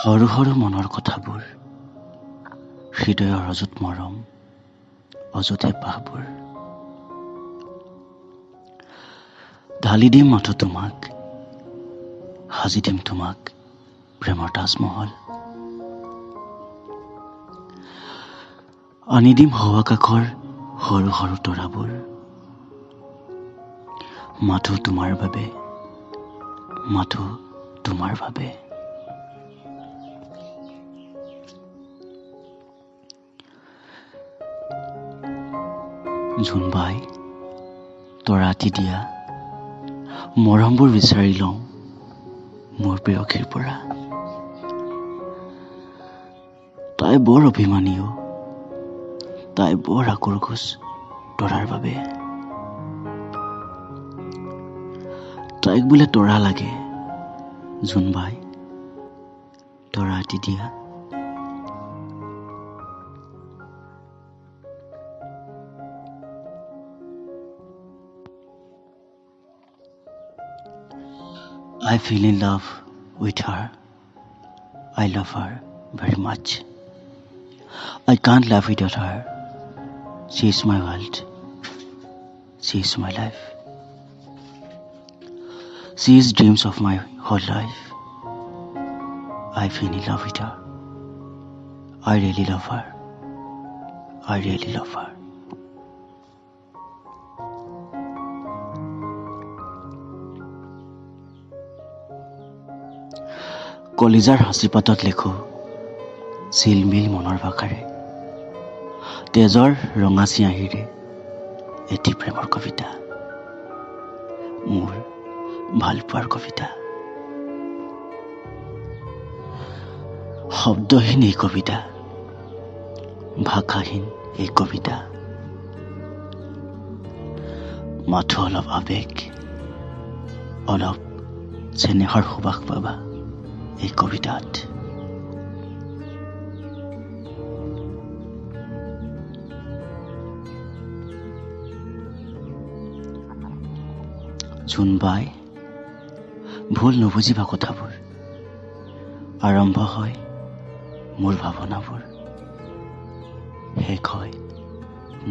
সৰু সৰু মনৰ কথাবোৰ, হৃদয়ৰ অযুত মৰম, অযুত হেঁপাহবোৰ। ঢালি দিম মাথো তোমাক, সাজি দিম তোমাক প্ৰেমৰ তাজমহল। আনি দিম আকাশৰ সৰু সৰু তৰাবোৰ, মাথো তোমাৰ বাবে, মাথো তোমাৰ বাবে। জোনবাই তৰা আতি দিয়া মৰমবোৰ বিচাৰি লওঁ মোৰ প্ৰেয়সীৰ পৰা। তাই বৰ অভিমানীও, তাই বৰ আকুৰগোজ তৰাৰ বাবে। তাইক বোলে তৰা লাগে, জোনবাই তৰা আতি দিয়া। I feel in love with her. I love her very much. I can't live without her. She is my world. She is my life. She is dreams of my whole life. I feel in love with her. I really love her. I really love her. কলিজাৰ হাঁচি পাতত লিখো চিলমিল মনৰ ভাষাৰে, তেজৰ ৰঙা চিয়াঁহীৰে এটি প্ৰেমৰ কবিতা, মোৰ ভাল পোৱাৰ কবিতা। শব্দহীন এই কবিতা, ভাষাহীন এই কবিতা, মাথো অলপ আবেগ, অলপ চেনেহৰ সুবাস পাবা এই কবিতাত। জোনবাই ভুল নুবুজিবা কথাবোৰ, আৰম্ভ হয় মোৰ ভাৱনাবোৰ, শেষ হয়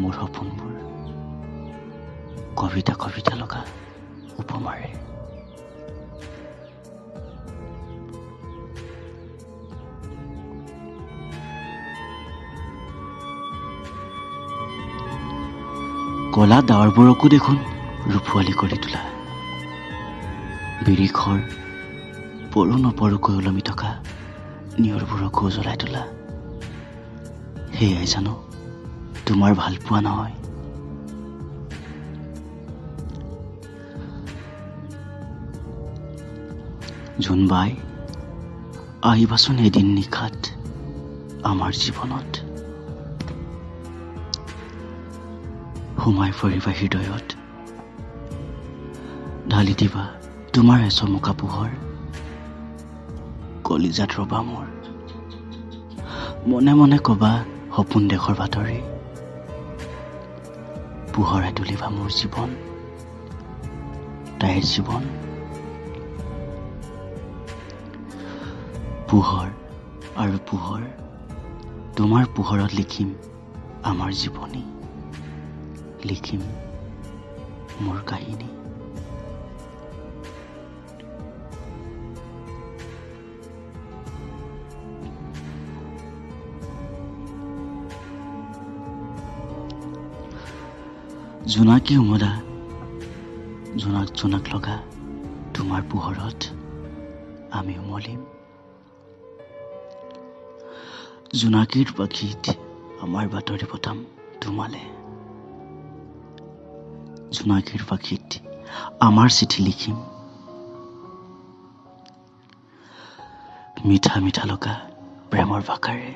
মোৰ সপোনবোৰ, কবিতা কবিতা লগা উপমাৰে। কলা ডাৱৰবোৰকো দেখোন ৰূপোৱালী কৰি তোলা, বিৰিখৰ পৰো নপৰোকৈ ওলমি থকা নিয়ৰবোৰকো জ্বলাই তোলা। সেয়াই জানো তোমাৰ ভাল পোৱা নহয়। জোনবাই আহিবাচোন এদিন নিশাত আমাৰ জীৱনত, সোমাই পৰিবা হৃদয়ত, ঢালি দিবা তোমাৰ এচমকা পোহৰ, কলিজাত ৰবা মোৰ, মনে মনে কবা সপোন দেশৰ বাতৰি, পোহৰাই তুলিবা মোৰ জীৱন, তাইৰ জীৱন। পোহৰ আৰু পোহৰ, তোমাৰ পোহৰত লিখিম আমাৰ জীৱনী, লিখিম মোৰ কাহিনী। জোনাকী উমলা, জোনাক জোনাক লগা তোমাৰ পোহৰত আমি উমলিম। জোনাকীৰ পাখিত আমাৰ বাতৰি পঠাম তোমালে, জোনাকীৰ পাখিত আমাৰ চিঠি লিখিম। মিঠা মিঠা লগা প্ৰেমৰ ভাষাৰে,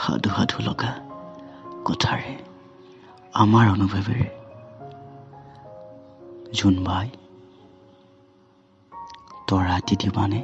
সাধু সাধু লগা কথাৰে, আমাৰ অনুভৱেৰে। জোনবাই তৰা আতি দিবানে?